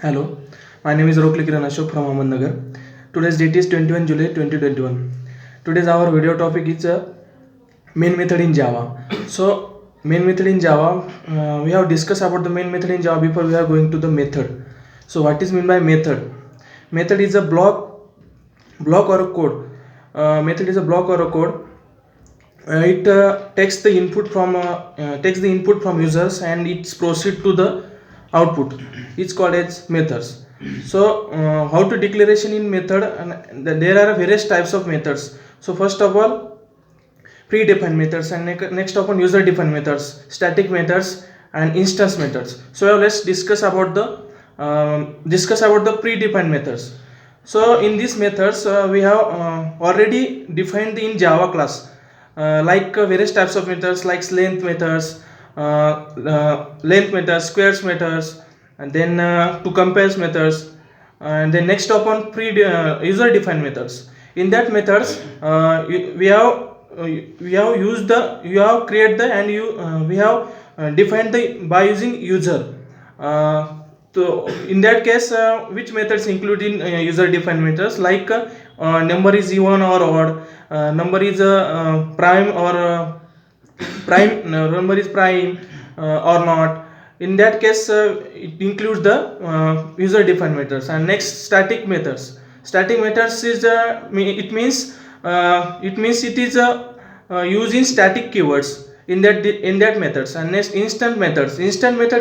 Hello, my name is Rokli Kiran Ashok from Ahmednagar. Today's date is 21 July 2021. Today's our video topic is main method in Java. So, main method in Java, we have discussed about the main method in Java before we are going to the method. So, what is mean by method? Method is a block or a code. Method is a block or a code. It takes the input from users and it's proceed to the output. It's called as methods. So how to declaration in method, and there are various types of methods. So first of all, predefined methods, and next upon user defined methods, static methods, and instance methods. So let's discuss about the predefined methods. So in these methods we have already defined in Java class, various types of methods like length methods, squares methods, and then to compares methods, and then next upon user defined methods. In that methods we have used the you have create the and you we have defined the by using user. So in that case, which methods include in user defined methods, number is even or odd, number is prime or prime no, number is prime or not. In that case it includes the user defined methods. And next, static methods is it is using static keywords in that methods. And next, instant method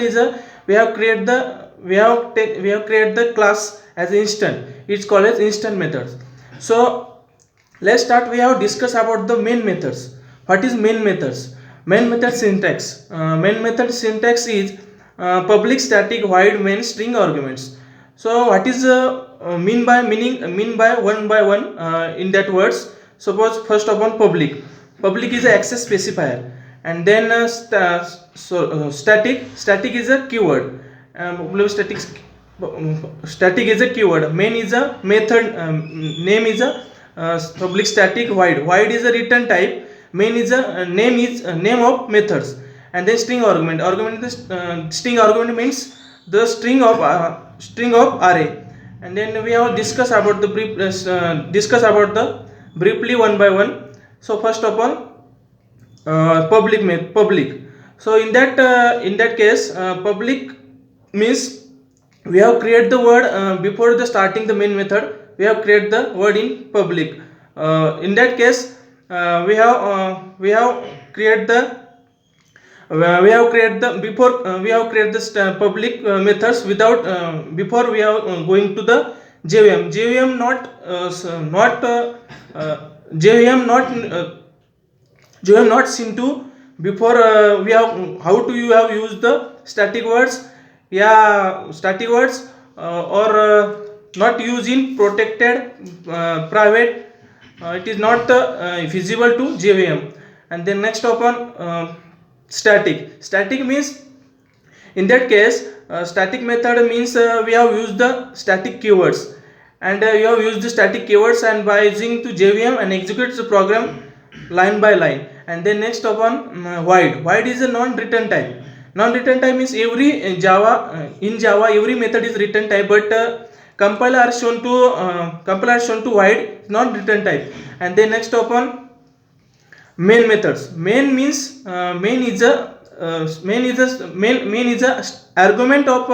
is a we have create the class as instant. It's called as instant methods. So let's start. We have discussed about the main methods. What is main methods? Main method syntax. Main method syntax is public static void main string arguments. So what is mean by one by one in that words? Suppose first upon public is a access specifier, and then static is a keyword. Static is a keyword. Main is a method. Name is a public static void is a return type. Main is a name of methods. And then string argument means the string of array. And then we have discussed about the briefly one by one. So first of all, public. So in that case, public means we have create the word before the starting the main method. We have create the word in public. In that case, we have create the we have create the before we have create the public methods without before we are going to the JVM not JVM not JVM not seen to before we have how to you have used the static words. Yeah, static words or not used in protected private. It is not feasible to JVM. And then next upon static means in that case static method means we have used the static keywords, and you have used the static keywords and by using to JVM and executes the program line by line. And then next upon void is a non-return type. Non-return type means every in Java every method is return type, but compiler are shown to void non-return type. And then next upon main methods. Main means main is a argument of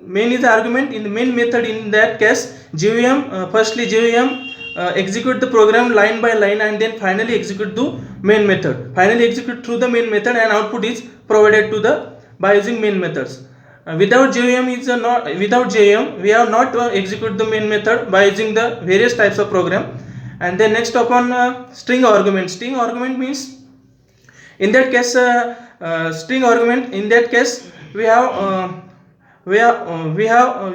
main is the argument in the main method. In that case, firstly JVM execute the program line by line, and then finally execute the main method. Finally execute through the main method, and output is provided to the by using main methods. Without JVM we have not execute the main method by using the various types of program. And then next upon string argument means in that case string argument. In that case we have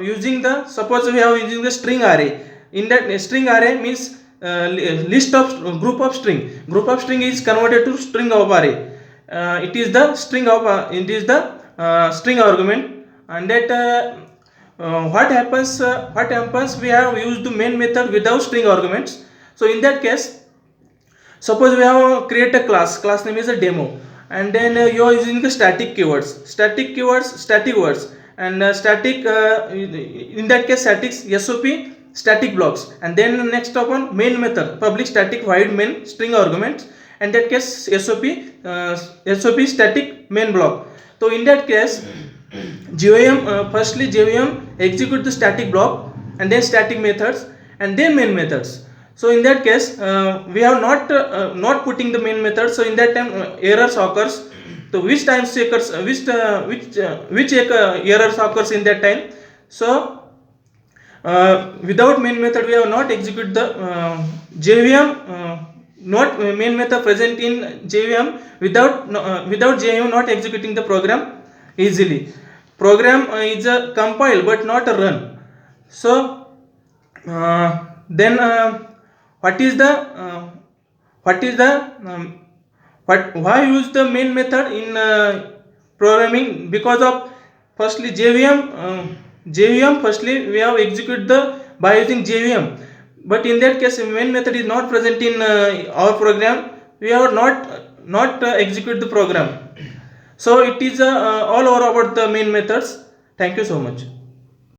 using the suppose we have using the string array. In that string array means list of group of string is converted to string of array. It is the string argument. And that what happens we have used the main method without string arguments. So in that case, suppose we have create a class name is a demo, and then you are using the static words, and static, in that case static SOP static blocks, and then next upon main method public static void main string arguments, and that case SOP static main block. So in that case JVM, firstly JVM execute the static block and then static methods and then main methods. So in that case we have not putting the main method, so in that time errors occurs. So which times occurs, which errors occurs in that time. So without main method we have not execute the JVM, not main method present in JVM, without JVM not executing the program easily. Program is a compile but not a run. So then what is the why use the main method in programming? Because of firstly JVM firstly we have execute the by using JVM, but in that case main method is not present in our program, we have not execute the program. So it is all over about the main methods. Thank you so much.